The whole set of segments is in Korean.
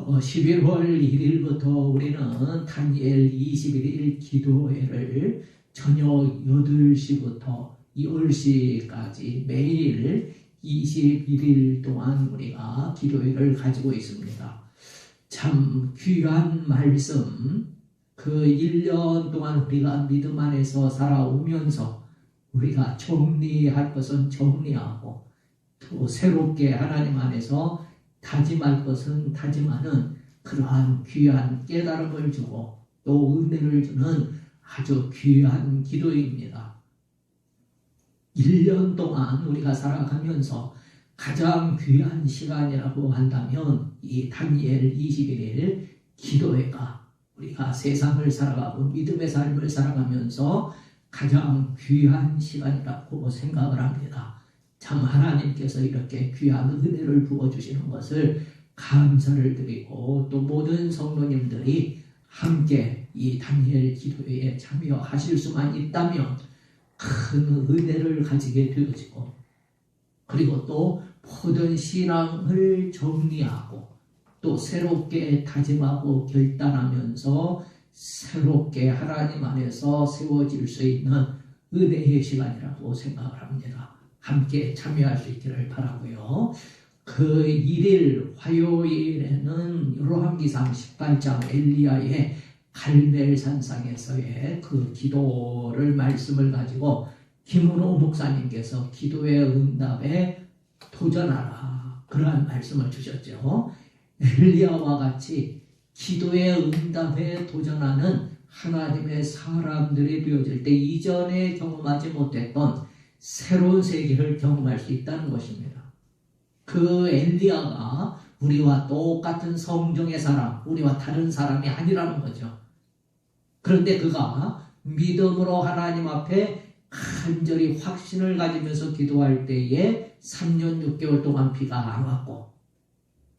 11월 1일부터 우리는 다니엘 21일 기도회를 저녁 8시부터 10시까지 매일 21일 동안 우리가 기도회를 가지고 있습니다. 참 귀한 말씀, 그 1년 동안 우리가 믿음 안에서 살아오면서 우리가 정리할 것은 정리하고 또 새롭게 하나님 안에서 다짐할 것은 다짐하는 그러한 귀한 깨달음을 주고 또 은혜를 주는 아주 귀한 기도입니다. 1년 동안 우리가 살아가면서 가장 귀한 시간이라고 한다면 이 다니엘 21일 기도회가 우리가 세상을 살아가고 믿음의 삶을 살아가면서 가장 귀한 시간이라고 생각을 합니다. 참 하나님께서 이렇게 귀한 은혜를 부어주시는 것을 감사를 드리고 또 모든 성도님들이 함께 이 다니엘 기도회에 참여하실 수만 있다면 큰 은혜를 가지게 되어지고 그리고 또 모든 신앙을 정리하고 또 새롭게 다짐하고 결단하면서 새롭게 하나님 안에서 세워질 수 있는 은혜의 시간이라고 생각을 합니다. 함께 참여할 수 있기를 바라고요. 그 1일 화요일에는 열왕기상 18장 엘리야의 갈멜산상에서의 그 기도를 말씀을 가지고 김은호 목사님께서 기도의 응답에 도전하라 그러한 말씀을 주셨죠. 엘리야와 같이 기도의 응답에 도전하는 하나님의 사람들이 되어질 때 이전에 경험하지 못했던 새로운 세계를 경험할 수 있다는 것입니다. 그 엘리야가 우리와 똑같은 성정의 사람, 우리와 다른 사람이 아니라는 거죠. 그런데 그가 믿음으로 하나님 앞에 간절히 확신을 가지면서 기도할 때에 3년 6개월 동안 비가 안 왔고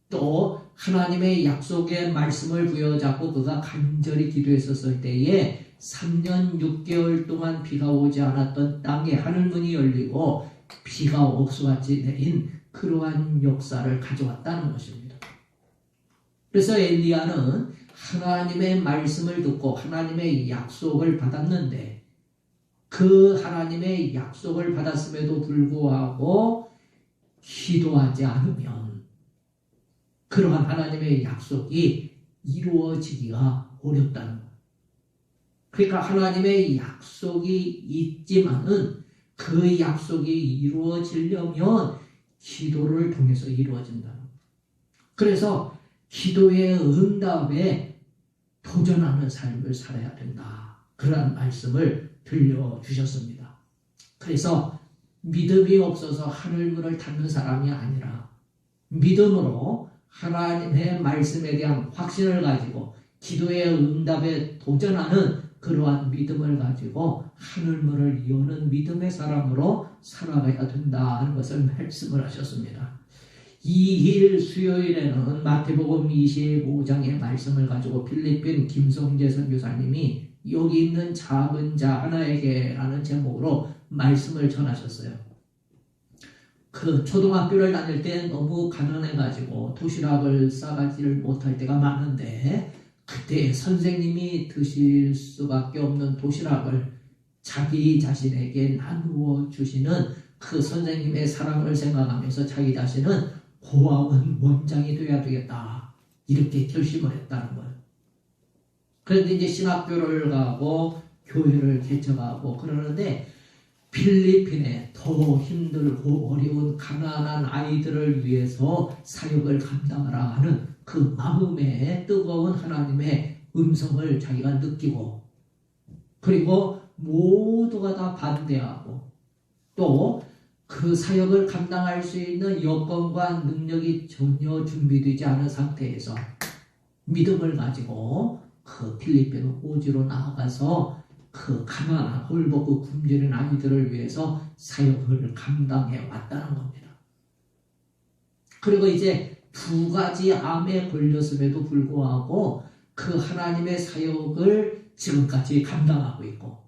또 하나님의 약속의 말씀을 부여잡고 그가 간절히 기도했었을 때에 3년 6개월 동안 비가 오지 않았던 땅에 하늘문이 열리고 비가 옥수같이 내린 그러한 역사를 가져왔다는 것입니다. 그래서 엘리야는 하나님의 말씀을 듣고 하나님의 약속을 받았는데 그 하나님의 약속을 받았음에도 불구하고 기도하지 않으면 그러한 하나님의 약속이 이루어지기가 어렵다는 것. 그러니까 하나님의 약속이 있지만은 그 약속이 이루어지려면 기도를 통해서 이루어진다는 것. 그래서 기도의 응답에 도전하는 삶을 살아야 된다. 그러한 말씀을 들려주셨습니다. 그래서 믿음이 없어서 하늘문을 닫는 사람이 아니라 믿음으로 하나님의 말씀에 대한 확신을 가지고 기도의 응답에 도전하는 그러한 믿음을 가지고 하늘문을 여는 믿음의 사람으로 살아가야 된다 하는 것을 말씀을 하셨습니다. 2일 수요일에는 마태복음 25장의 말씀을 가지고 필리핀 김성재 선교사님이 여기 있는 작은 자 하나에게 라는 제목으로 말씀을 전하셨어요. 그 초등학교를 다닐 때 너무 가난해가지고 도시락을 싸가지를 못할 때가 많은데 그때 선생님이 드실 수밖에 없는 도시락을 자기 자신에게 나누어 주시는 그 선생님의 사랑을 생각하면서 자기 자신은 고아원 원장이 되어야 되겠다 이렇게 결심을 했다는 거예요. 그런데 이제 신학교를 가고 교회를 개척하고 그러는데 필리핀에 더 힘들고 어려운 가난한 아이들을 위해서 사역을 감당하라 하는 그 마음에 뜨거운 하나님의 음성을 자기가 느끼고 그리고 모두가 다 반대하고 또 그 사역을 감당할 수 있는 여건과 능력이 전혀 준비되지 않은 상태에서 믿음을 가지고 그 필리핀 호주로 나아가서 그 가난한 홀벗고 굶주린 아이들을 위해서 사역을 감당해 왔다는 겁니다. 그리고 이제 2가지 암에 걸렸음에도 불구하고 그 하나님의 사역을 지금까지 감당하고 있고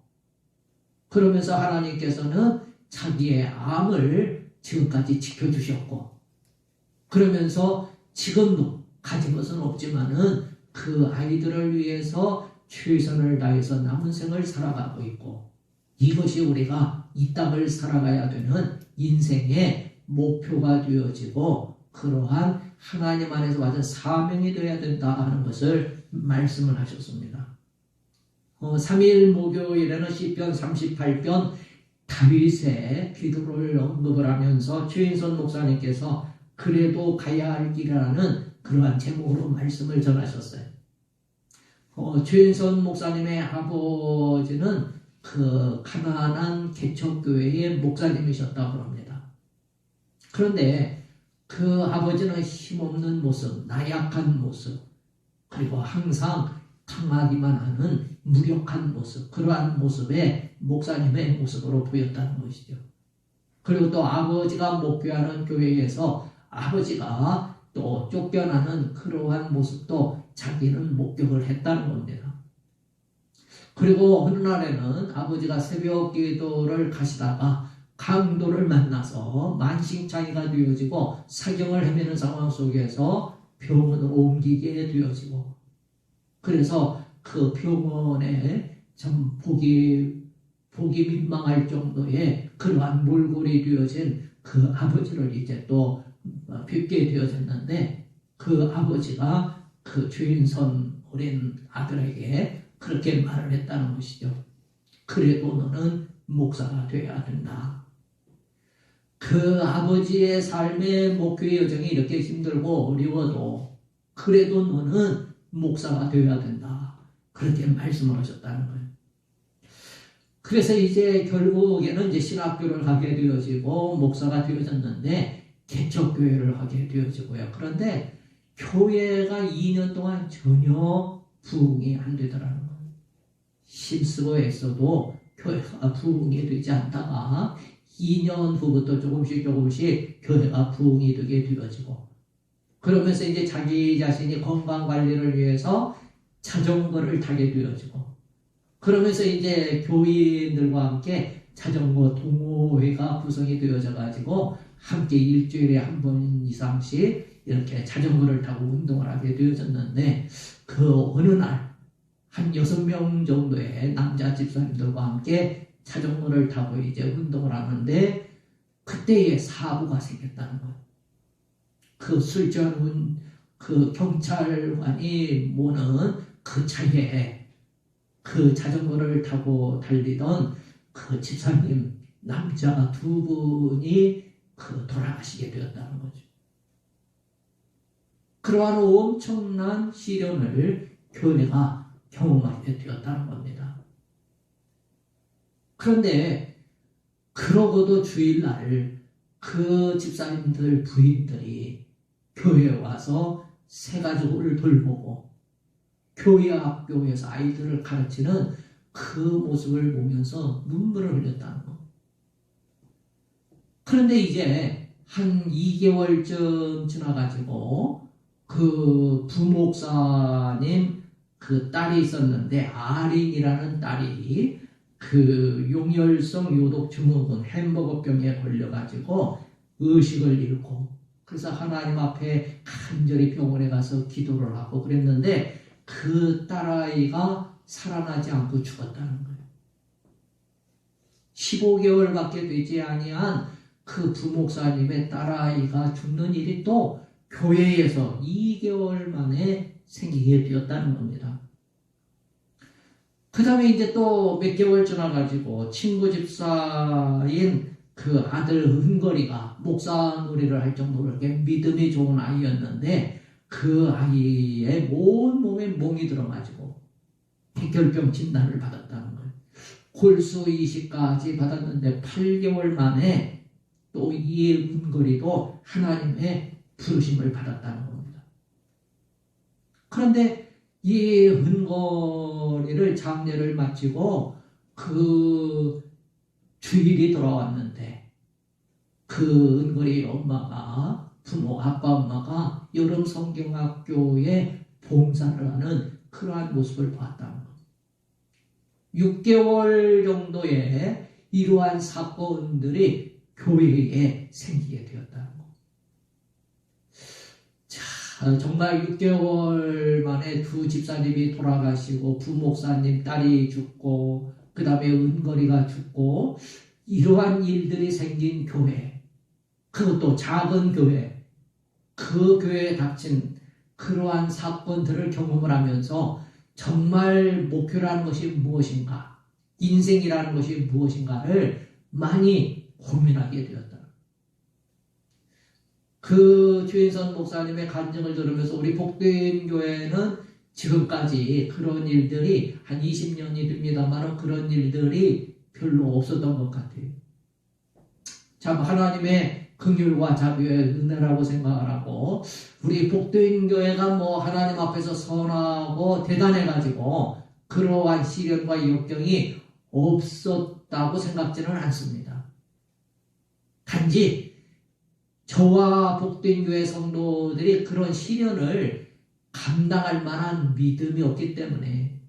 그러면서 하나님께서는 자기의 암을 지금까지 지켜주셨고 그러면서 지금도 가진 것은 없지만은 그 아이들을 위해서 최선을 다해서 남은 생을 살아가고 있고, 이것이 우리가 이 땅을 살아가야 되는 인생의 목표가 되어지고 그러한 하나님 안에서 받은 사명이 되어야 된다 하는 것을 말씀을 하셨습니다. 3일 목요일에는 시편 38편 다윗의 기도를 언급을 하면서 최인선 목사님께서 그래도 가야 할 길이라는 그러한 제목으로 말씀을 전하셨어요. 최인선 목사님의 아버지는 그 가난한 개척교회의 목사님이셨다고 합니다. 그런데 그 아버지는 힘없는 모습, 나약한 모습, 그리고 항상 당하기만 하는 무력한 모습, 그러한 모습의 목사님의 모습으로 보였다는 것이죠. 그리고 또 아버지가 목회하는 교회에서 아버지가 또 쫓겨나는 그러한 모습도 자기는 목격을 했다는 겁니다. 그리고 어느 날에는 아버지가 새벽 기도를 가시다가 강도를 만나서 만신창이가 되어지고 사경을 헤매는 상황 속에서 병원으로 옮기게 되어지고, 그래서 그 병원에 참 보기 민망할 정도의 그러한 몰골이 되어진 그 아버지를 이제 또 뵙게 되어졌는데, 그 아버지가 그 최인선 어린 아들에게 그렇게 말을 했다는 것이죠. 그래도 너는 목사가 되어야 된다. 그 아버지의 삶의 목회 여정이 이렇게 힘들고 어려워도 그래도 너는 목사가 되어야 된다. 그렇게 말씀을 하셨다는 거예요. 그래서 이제 결국에는 이제 신학교를 가게 되어지고 목사가 되어졌는데 개척교회를 하게 되어지고요. 그런데 교회가 2년 동안 전혀 부흥이 안 되더라는 거예요. 힘쓰고 애써도 교회가 부흥이 되지 않다가 2년 후부터 조금씩 교회가 부흥이 되게 되어지고, 그러면서 이제 자기 자신이 건강 관리를 위해서 자전거를 타게 되어지고, 그러면서 이제 교인들과 함께 자전거 동호회가 구성이 되어져 가지고 함께 일주일에 한 번 이상씩 이렇게 자전거를 타고 운동을 하게 되어졌는데, 그 어느 날 한 6명 정도의 남자 집사님들과 함께 자전거를 타고 이제 운동을 하는데 그때에 사고가 생겼다는 거예요. 그 술 취한 그 경찰관이 모는 그 차에 그 자전거를 타고 달리던 그 집사님 남자 2분이 그 돌아가시게 되었다는 거죠. 그러한 엄청난 시련을 교회가 경험하게 되었다는 겁니다. 그런데 그러고도 주일날 그 집사님들 부인들이 교회에 와서 새가족을 돌보고 교회 학교에서 아이들을 가르치는 그 모습을 보면서 눈물을 흘렸다는 거. 그런데 이제 한 2개월쯤 지나가지고 그 부목사님 그 딸이 있었는데, 아린이라는 딸이 그 용혈성 요독 증후군 햄버거병에 걸려가지고 의식을 잃고, 그래서 하나님 앞에 간절히 병원에 가서 기도를 하고 그랬는데 그 딸아이가 살아나지 않고 죽었다는 거예요. 15개월밖에 되지 아니한 그 부목사님의 딸아이가 죽는 일이 또 교회에서 2개월 만에 생기게 되었다는 겁니다. 그 다음에 이제 또 몇 개월 지나가지고 친구 집사인 그 아들 은걸이가 목사 놀이를 할 정도로 이렇게 믿음이 좋은 아이였는데 그 아이의 온 몸에 몽이 들어가지고 백혈병 진단을 받았다는 거예요. 골수 이식까지 받았는데 8개월 만에 또 이 은걸이도 하나님의 부르심을 받았다는 겁니다. 그런데 이 은걸이를 장례를 마치고 그 주일이 돌아왔는데 그 은걸이 엄마가 아빠 엄마가 여름 성경학교에 봉사를 하는 그러한 모습을 봤다는 거예요. 6개월 정도의 이러한 사건들이 교회에 생기게 되었다는 거. 자, 정말 6개월 만에 두 집사님이 돌아가시고 부목사님 딸이 죽고 그 다음에 은거리가 죽고 이러한 일들이 생긴 교회, 그것도 작은 교회, 그 교회에 닥친 그러한 사건들을 경험을 하면서 정말 목표라는 것이 무엇인가, 인생이라는 것이 무엇인가를 많이 고민하게 되었다. 그 주인선 목사님의 간증을 들으면서 우리 복된 교회는 지금까지 그런 일들이 한 20년이 됩니다만 그런 일들이 별로 없었던 것 같아요. 참 하나님의 긍휼과 자비의 은혜라고 생각을 하고, 우리 복된 교회가 뭐 하나님 앞에서 선하고 대단해가지고 그러한 시련과 역경이 없었다고 생각지는 않습니다. 단지 저와 복된 교회 성도들이 그런 시련을 감당할 만한 믿음이 없기 때문에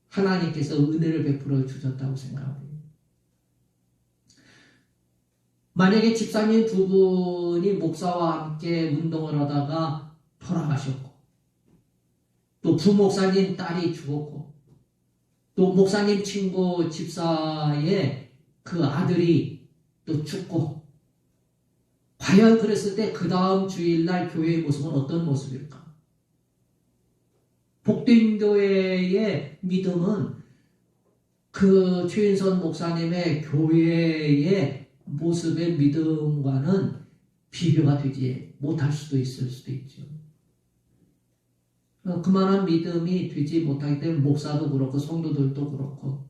하나님께서 은혜를 베풀어 주셨다고 생각합니다. 만약에 집사님 두 분이 목사와 함께 운동을 하다가 돌아가셨고, 또 부목사님 딸이 죽었고, 또 목사님 친구 집사의 그 아들이 또 죽고, 과연 그랬을 때 그 다음 주일날 교회의 모습은 어떤 모습일까? 복된 교회의 믿음은 그 최인선 목사님의 교회의 모습의 믿음과는 비교가 되지 못할 수도 있을 수도 있죠. 그만한 믿음이 되지 못하기 때문에 목사도 그렇고 성도들도 그렇고,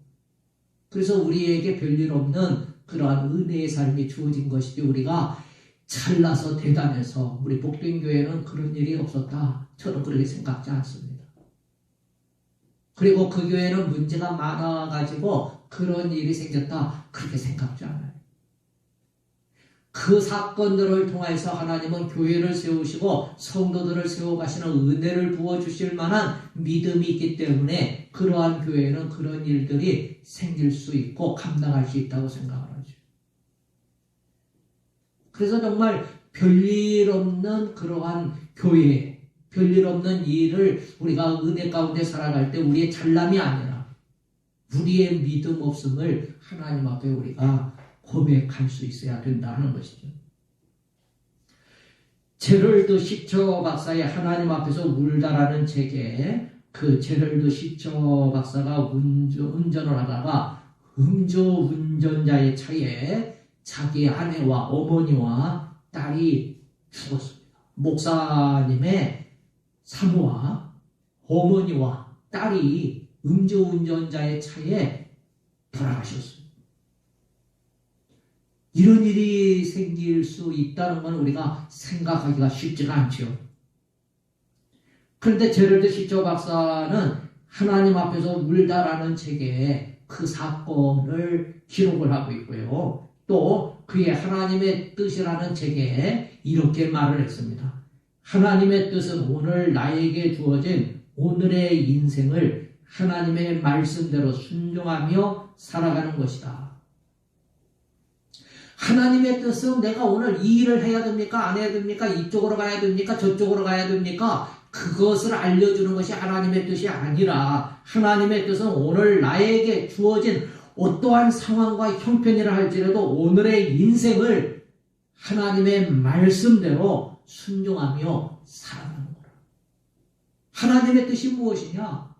그래서 우리에게 별일 없는 그러한 은혜의 삶이 주어진 것이지, 우리가 잘나서 대단해서 우리 복된 교회는 그런 일이 없었다, 저는 그렇게 생각지 않습니다. 그리고 그 교회는 문제가 많아가지고 그런 일이 생겼다, 그렇게 생각지 않아요. 그 사건들을 통해서 하나님은 교회를 세우시고 성도들을 세워가시는 은혜를 부어주실 만한 믿음이 있기 때문에 그러한 교회는 그런 일들이 생길 수 있고 감당할 수 있다고 생각을 하죠. 그래서 정말 별일 없는 그러한 교회, 별일 없는 일을 우리가 은혜 가운데 살아갈 때 우리의 잘남이 아니라 우리의 믿음 없음을 하나님 앞에 우리가 고백할 수 있어야 된다는 것이죠. 제럴드 시처 박사의 하나님 앞에서 울다라는 책에 그 제럴드 시처 박사가 운전을 하다가 음주운전자의 차에 자기 아내와 어머니와 딸이 죽었습니다. 목사님의 사모와 어머니와 딸이 음주운전자의 차에 돌아가셨습니다. 이런 일이 생길 수 있다는 건 우리가 생각하기가 쉽지가 않죠. 그런데 제럴드 시처 박사는 하나님 앞에서 울다라는 책에 그 사건을 기록을 하고 있고요. 또 그의 하나님의 뜻이라는 책에 이렇게 말을 했습니다. 하나님의 뜻은 오늘 나에게 주어진 오늘의 인생을 하나님의 말씀대로 순종하며 살아가는 것이다. 하나님의 뜻은 내가 오늘 이 일을 해야 됩니까? 안 해야 됩니까? 이쪽으로 가야 됩니까? 저쪽으로 가야 됩니까? 그것을 알려주는 것이 하나님의 뜻이 아니라, 하나님의 뜻은 오늘 나에게 주어진 어떠한 상황과 형편이라 할지라도 오늘의 인생을 하나님의 말씀대로 순종하며 살아가는 거라. 하나님의 뜻이 무엇이냐?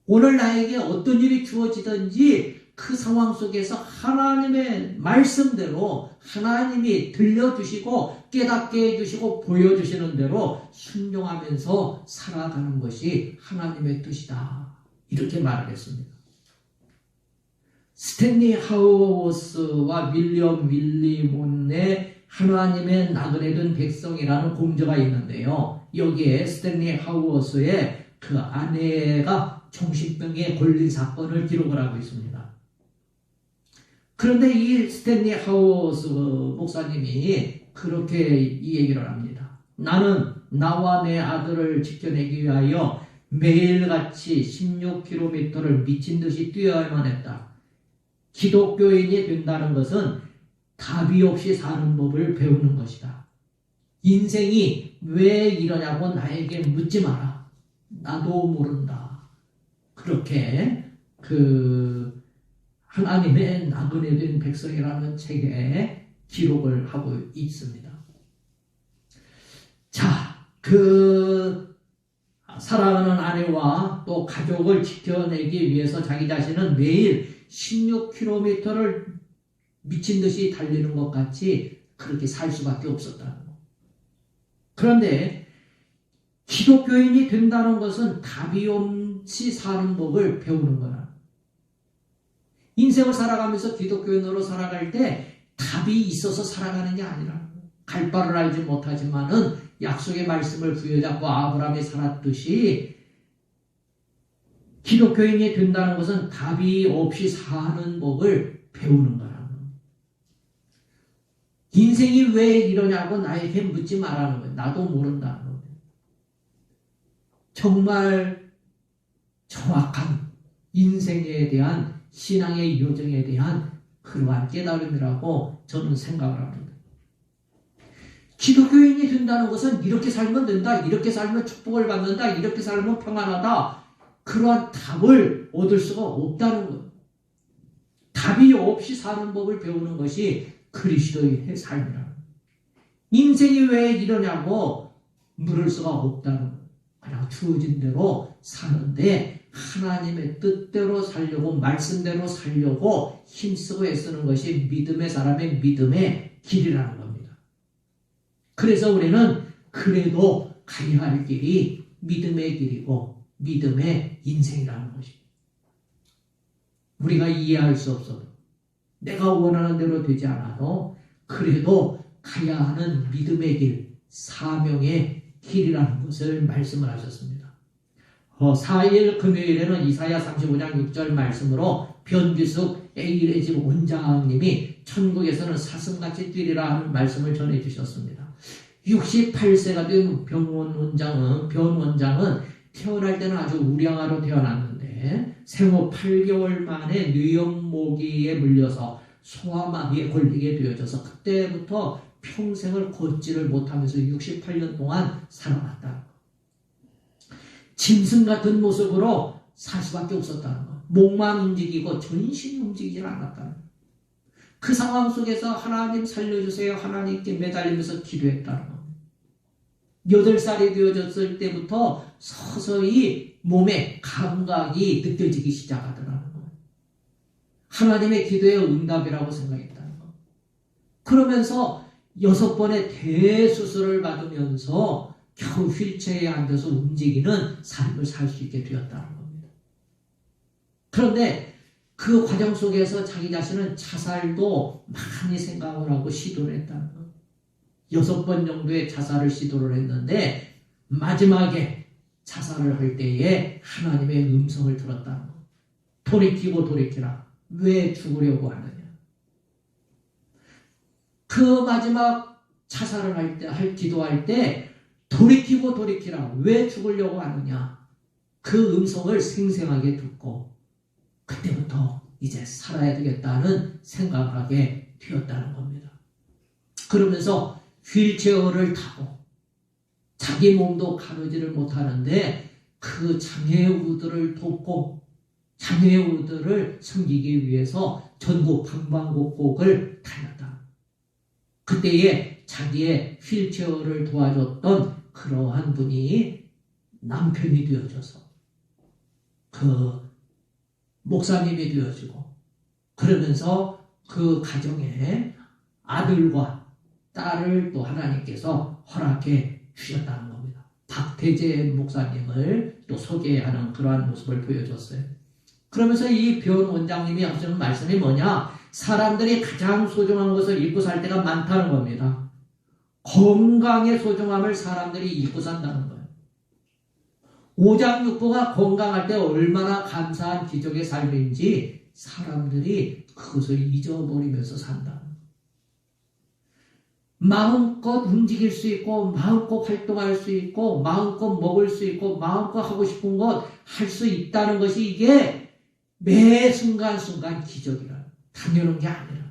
오늘 나에게 어떤 일이 주어지든지 그 상황 속에서 하나님의 말씀대로 하나님이 들려주시고 깨닫게 해주시고 보여주시는 대로 순종하면서 살아가는 것이 하나님의 뜻이다, 이렇게 말을 했습니다. 스탠리 하우스와 윌리엄 윌리몬의 하나님의 나그네 된 백성이라는 공저가 있는데요. 여기에 스탠리 하우스의 그 아내가 정신병에 걸린 사건을 기록을 하고 있습니다. 그런데 이 스탠리 하우스 목사님이 그렇게 이 얘기를 합니다. 나는 나와 내 아들을 지켜내기 위하여 매일같이 16km를 미친 듯이 뛰어야만 했다. 기독교인이 된다는 것은 답이 없이 사는 법을 배우는 것이다. 인생이 왜 이러냐고 나에게 묻지 마라. 나도 모른다. 그렇게 하나님의 나그네 된 백성이라는 책에 기록을 하고 있습니다. 자, 사랑하는 아내와 또 가족을 지켜내기 위해서 자기 자신은 매일 16km를 미친 듯이 달리는 것 같이 그렇게 살 수밖에 없었다는 거. 그런데 기독교인이 된다는 것은 답이 없이 사는 법을 배우는 거라. 인생을 살아가면서 기독교인으로 살아갈 때 답이 있어서 살아가는 게 아니라 갈 바를 알지 못하지만은 약속의 말씀을 부여잡고 아브라함이 살았듯이 기독교인이 된다는 것은 답이 없이 사는 법을 배우는 거라는 거예요. 인생이 왜 이러냐고 나에게 묻지 말라는 거예요. 나도 모른다는 거예요. 정말 정확한 인생에 대한 신앙의 요정에 대한 그러한 깨달음이라고 저는 생각을 합니다. 기독교인이 된다는 것은 이렇게 살면 된다, 이렇게 살면 축복을 받는다, 이렇게 살면 평안하다, 그러한 답을 얻을 수가 없다는 것. 답이 없이 사는 법을 배우는 것이 그리스도의 삶이라는 것. 인생이 왜 이러냐고 물을 수가 없다는 것. 그냥 주어진 대로 사는데 하나님의 뜻대로 살려고, 말씀대로 살려고 힘쓰고 애쓰는 것이 믿음의 사람의 믿음의 길이라는 겁니다. 그래서 우리는 그래도 가야 할 길이 믿음의 길이고 믿음의 인생이라는 것입니다. 우리가 이해할 수 없어도, 내가 원하는 대로 되지 않아도 그래도 가야 하는 믿음의 길, 사명의 길이라는 것을 말씀을 하셨습니다. 4일 금요일에는 이사야 35장 6절 말씀으로 변기숙 에일의 집 원장님이 천국에서는 사슴같이 뛰리라 하는 말씀을 전해주셨습니다. 68세가 된 변 원장은 태어날 때는 아주 우량아로 태어났는데 생후 8개월 만에 뇌염모기에 물려서 소아마비에 걸리게 되어져서 그때부터 평생을 걷지를 못하면서 68년 동안 살아왔다. 짐승 같은 모습으로 살 수밖에 없었다는 것. 목만 움직이고 전신이 움직이질 않았다는 것. 그 상황 속에서 하나님 살려주세요, 하나님께 매달리면서 기도했다는 것. 8살이 되어졌을 때부터 서서히 몸에 감각이 느껴지기 시작하더라는 것. 하나님의 기도의 응답이라고 생각했다는 것. 그러면서 6번의 대수술을 받으면서 겨우 휠체어에 앉아서 움직이는 삶을 살 수 있게 되었다는 겁니다. 그런데 그 과정 속에서 자기 자신은 자살도 많이 생각을 하고 시도를 했다는 것. 6번 정도의 자살을 시도를 했는데 마지막에 자살을 할 때에 하나님의 음성을 들었다는 것. 돌이키고 돌이키라. 왜 죽으려고 하느냐. 그 마지막 자살을 기도할 때 돌이키고 돌이키라. 왜 죽으려고 하느냐. 그 음성을 생생하게 듣고 그때부터 이제 살아야 되겠다는 생각을 하게 되었다는 겁니다. 그러면서 휠체어를 타고 자기 몸도 가누지를 못하는데 그 장애우들을 돕고 장애우들을 섬기기 위해서 전국 방방곡곡을 다녔다. 그때에 자기의 휠체어를 도와줬던 그러한 분이 남편이 되어져서 그 목사님이 되어지고 그러면서 그 가정에 아들과 딸을 또 하나님께서 허락해 주셨다는 겁니다. 박태재 목사님을 또 소개하는 그러한 모습을 보여줬어요. 그러면서 이 변 원장님이 하시는 말씀이 뭐냐? 사람들이 가장 소중한 것을 잊고 살 때가 많다는 겁니다. 건강의 소중함을 사람들이 잊고 산다는 거예요. 오장육부가 건강할 때 얼마나 감사한 기적의 삶인지 사람들이 그것을 잊어버리면서 산다는 거예요. 마음껏 움직일 수 있고 마음껏 활동할 수 있고 마음껏 먹을 수 있고 마음껏 하고 싶은 것 할 수 있다는 것이 이게 매 순간순간 기적이라. 당연한 게 아니라.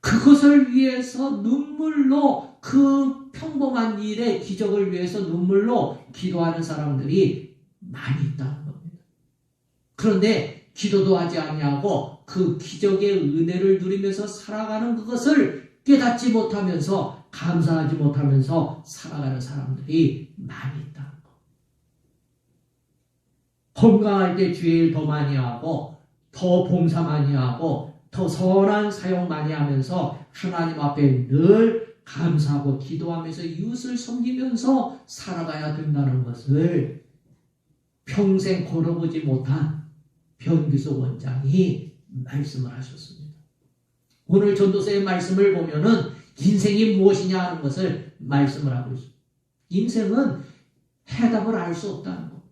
그것을 위해서 눈물로 그 평범한 일의 기적을 위해서 눈물로 기도하는 사람들이 많이 있다는 겁니다. 그런데 기도도 하지 아니하고 그 기적의 은혜를 누리면서 살아가는 그것을 깨닫지 못하면서 감사하지 못하면서 살아가는 사람들이 많이 있다는 것. 건강할 때 주일 더 많이 하고 더 봉사 많이 하고 더 선한 사용 많이 하면서 하나님 앞에 늘 감사하고 기도하면서 이웃을 섬기면서 살아가야 된다는 것을 평생 걸어보지 못한 변규석 원장이 말씀을 하셨습니다. 오늘 전도서의 말씀을 보면은 인생이 무엇이냐 하는 것을 말씀을 하고 있습니다. 인생은 해답을 알 수 없다는 것,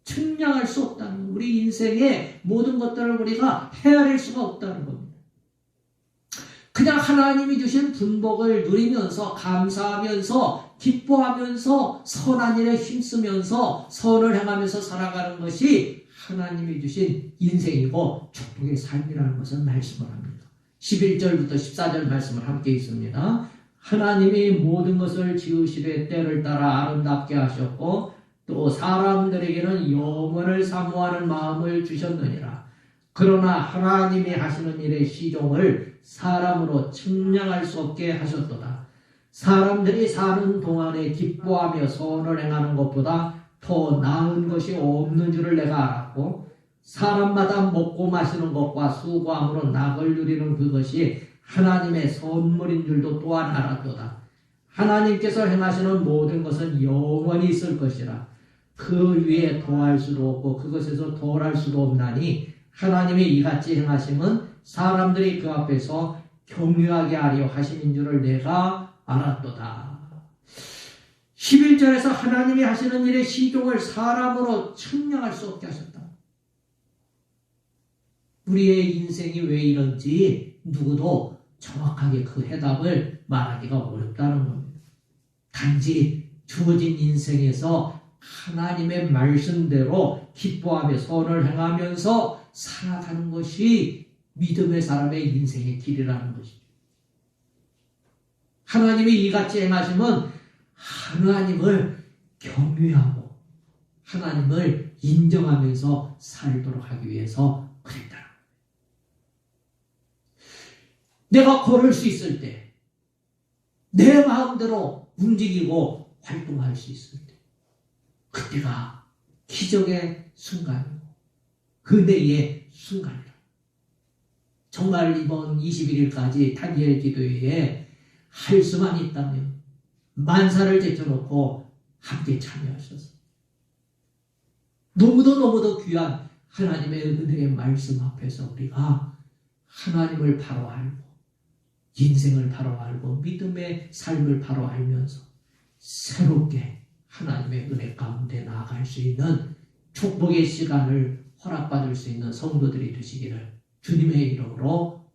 측량할 수 없다는 것, 우리 인생의 모든 것들을 우리가 헤아릴 수가 없다는 겁니다. 그냥 하나님이 주신 분복을 누리면서 감사하면서 기뻐하면서 선한 일에 힘쓰면서 선을 행하면서 살아가는 것이 하나님이 주신 인생이고 축복의 삶이라는 것을 말씀을 합니다. 11절부터 14절 말씀을 함께 있습니다. 하나님이 모든 것을 지으시되 때를 따라 아름답게 하셨고 또 사람들에게는 영원을 사모하는 마음을 주셨느니라. 그러나 하나님이 하시는 일의 시종을 사람으로 측량할 수 없게 하셨도다. 사람들이 사는 동안에 기뻐하며 선을 행하는 것보다 더 나은 것이 없는 줄을 내가 알았고 사람마다 먹고 마시는 것과 수고함으로 낙을 누리는 그것이 하나님의 선물인 줄도 또한 알았도다. 하나님께서 행하시는 모든 것은 영원히 있을 것이라. 그 위에 더할 수도 없고 그것에서 덜할 수도 없나니 하나님이 이같이 행하심은 사람들이 그 앞에서 경유하게 하려 하심인 줄을 내가 알았도다. 11절에서 하나님이 하시는 일의 시종을 사람으로 측량할 수 없게 하셨다. 우리의 인생이 왜 이런지 누구도 정확하게 그 해답을 말하기가 어렵다는 겁니다. 단지 주어진 인생에서 하나님의 말씀대로 기뻐하며 선을 행하면서 살아가는 것이 믿음의 사람의 인생의 길이라는 것이죠. 하나님이 이같이 행하시면 하나님을 경외하고 하나님을 인정하면서 살도록 하기 위해서 그랬다. 내가 걸을 수 있을 때, 내 마음대로 움직이고 활동할 수 있을 때, 그때가 기적의 순간이고 은혜의 순간이다. 정말 이번 21일까지 다니엘 기도회에 할 수만 있다면 만사를 제쳐놓고 함께 참여하셔서 너무도 귀한 하나님의 은혜의 말씀 앞에서 우리가 하나님을 바로 알고 인생을 바로 알고 믿음의 삶을 바로 알면서 새롭게 하나님의 은혜 가운데 나아갈 수 있는 축복의 시간을 허락받을 수 있는 성도들이 되시기를 주님의 이름으로